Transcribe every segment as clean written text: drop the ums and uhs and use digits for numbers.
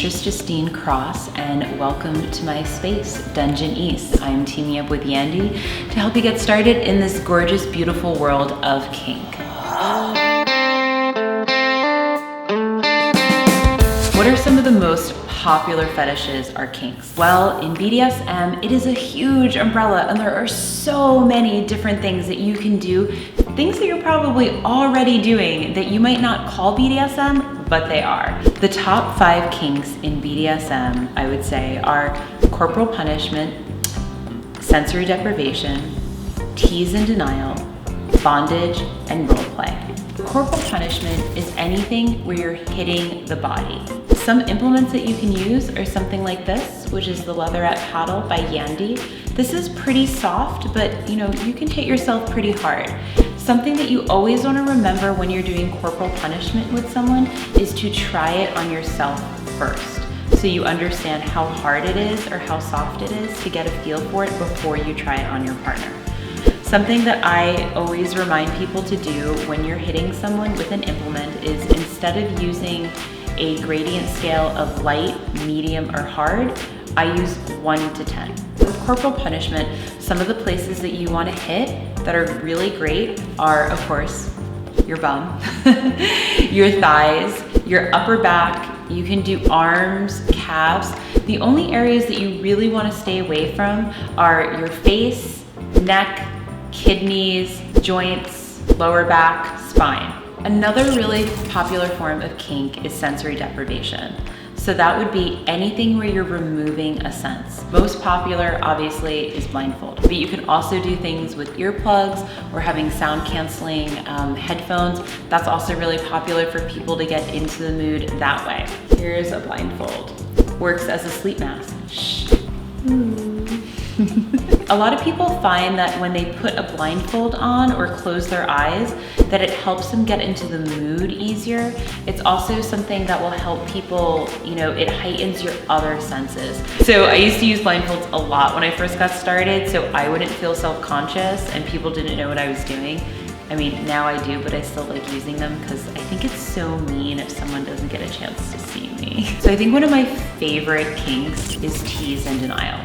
Mistress Justine Cross, and welcome to my space, Dungeon East. I'm teaming up with Yandy to help you get started in this gorgeous, beautiful world of kink. What are some of the most popular fetishes are kinks? Well, in BDSM, it is a huge umbrella and there are so many different things that you can do, things that you're probably already doing that you might not call BDSM, but they are. The top 5 kinks in BDSM, I would say, are Corporal Punishment, Sensory Deprivation, Tease and Denial, Bondage, and Roleplay. Corporal punishment is anything where you're hitting the body. Some implements that you can use are something like this, which is the leatherette paddle by Yandy. This is pretty soft, but you can hit yourself pretty hard. Something that you always want to remember when you're doing corporal punishment with someone is to try it on yourself first, so you understand how hard it is or how soft it is to get a feel for it before you try it on your partner. Something that I always remind people to do when you're hitting someone with an implement is, instead of using a gradient scale of light, medium, or hard, I use 1 to 10. With corporal punishment, some of the places that you want to hit that are really great are, of course, your bum, your thighs, your upper back. You can do arms, calves. The only areas that you really want to stay away from are your face, neck, kidneys, joints, lower back, spine. Another really popular form of kink is sensory deprivation. So that would be anything where you're removing a sense. Most popular, obviously, is blindfold, but you can also do things with earplugs or having sound canceling headphones. That's also really popular for people to get into the mood that way. Here's a blindfold. Works as a sleep mask. Shh. A lot of people find that when they put a blindfold on or close their eyes, that it helps them get into the mood easier. It's also something that will help people, it heightens your other senses. So I used to use blindfolds a lot when I first got started, so I wouldn't feel self-conscious and people didn't know what I was doing. I mean, now I do, but I still like using them because I think it's so mean if someone doesn't get a chance to see me. So I think one of my favorite kinks is tease and denial.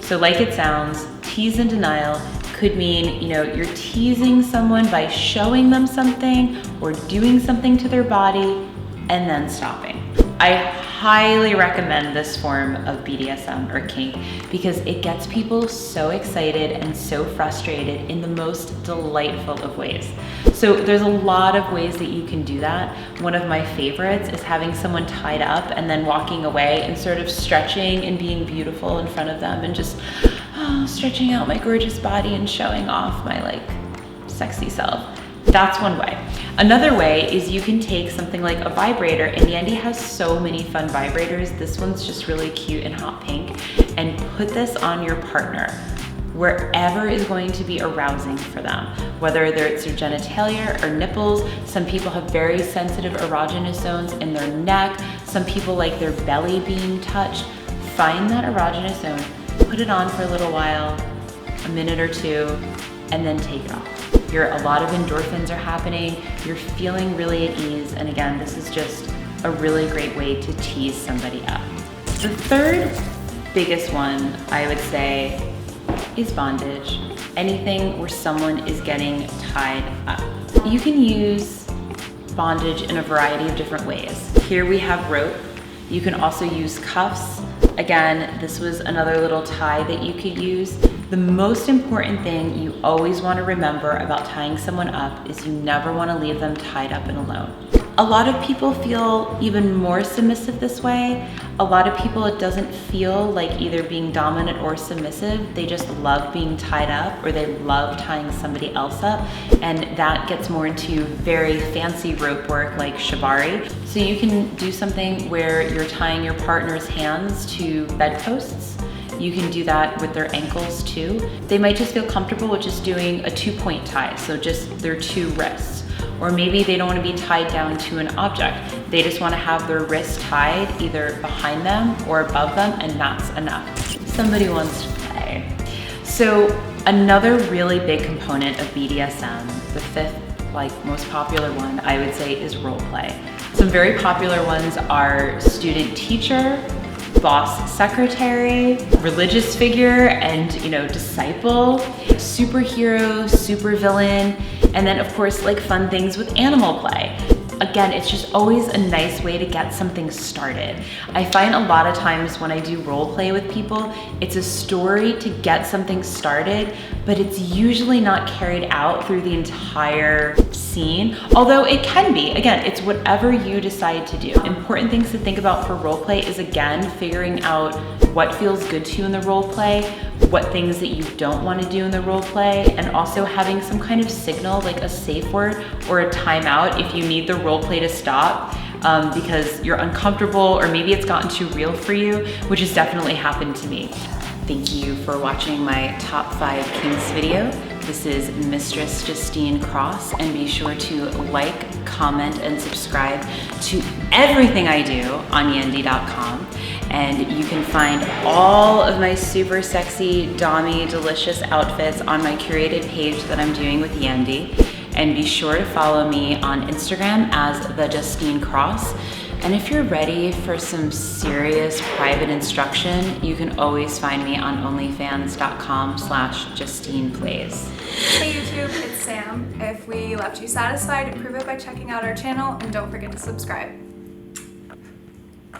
So like it sounds, tease and denial could mean, you're teasing someone by showing them something or doing something to their body and then stopping. I highly recommend this form of BDSM or kink because it gets people so excited and so frustrated in the most delightful of ways. So there's a lot of ways that you can do that. One of my favorites is having someone tied up and then walking away and sort of stretching and being beautiful in front of them and just stretching out my gorgeous body and showing off my sexy self. That's one way. Another way is you can take something like a vibrator, and Yandy has so many fun vibrators. This one's just really cute and hot pink, and put this on your partner wherever is going to be arousing for them, whether it's their genitalia or nipples. Some people have very sensitive erogenous zones in their neck. Some people like their belly being touched. Find that erogenous zone, put it on for a little while, a minute or two, and then take it off. A lot of endorphins are happening, you're feeling really at ease, and again, this is just a really great way to tease somebody up. The third biggest one, I would say, is bondage. Anything where someone is getting tied up. You can use bondage in a variety of different ways. Here we have rope. You can also use cuffs. Again, this was another little tie that you could use. The most important thing you always want to remember about tying someone up is you never want to leave them tied up and alone. A lot of people feel even more submissive this way. A lot of people, it doesn't feel like either being dominant or submissive. They just love being tied up, or they love tying somebody else up. And that gets more into very fancy rope work like shibari. So you can do something where you're tying your partner's hands to bedposts. You can do that with their ankles too. They might just feel comfortable with just doing a 2-point tie, so just their 2 wrists. Or maybe they don't want to be tied down to an object. They just want to have their wrists tied either behind them or above them, and that's enough. Somebody wants to play. So another really big component of BDSM, the 5th most popular one, I would say, is role play. Some very popular ones are student teacher, boss secretary, religious figure, and disciple, superhero, supervillain, and then of course like fun things with animal play. Again, it's just always a nice way to get something started. I find a lot of times when I do role play with people, it's a story to get something started, but it's usually not carried out through the entire scene, although it can be. Again, it's whatever you decide to do. Important things to think about for role play is, again, figuring out what feels good to you in the role play, what things that you don't want to do in the role play, and also having some kind of signal like a safe word or a timeout if you need the role play to stop because you're uncomfortable or maybe it's gotten too real for you, which has definitely happened to me. Thank you for watching my top 5 kinks video. This is Mistress Justine Cross, and be sure to like, comment, and subscribe to everything I do on Yandy.com. And you can find all of my super sexy, dommy, delicious outfits on my curated page that I'm doing with Yandy. And be sure to follow me on Instagram as the Justine Cross. And if you're ready for some serious private instruction, you can always find me on onlyfans.com/JustinePlays. Hey YouTube, it's Sam. If we left you satisfied, prove it by checking out our channel, and don't forget to subscribe.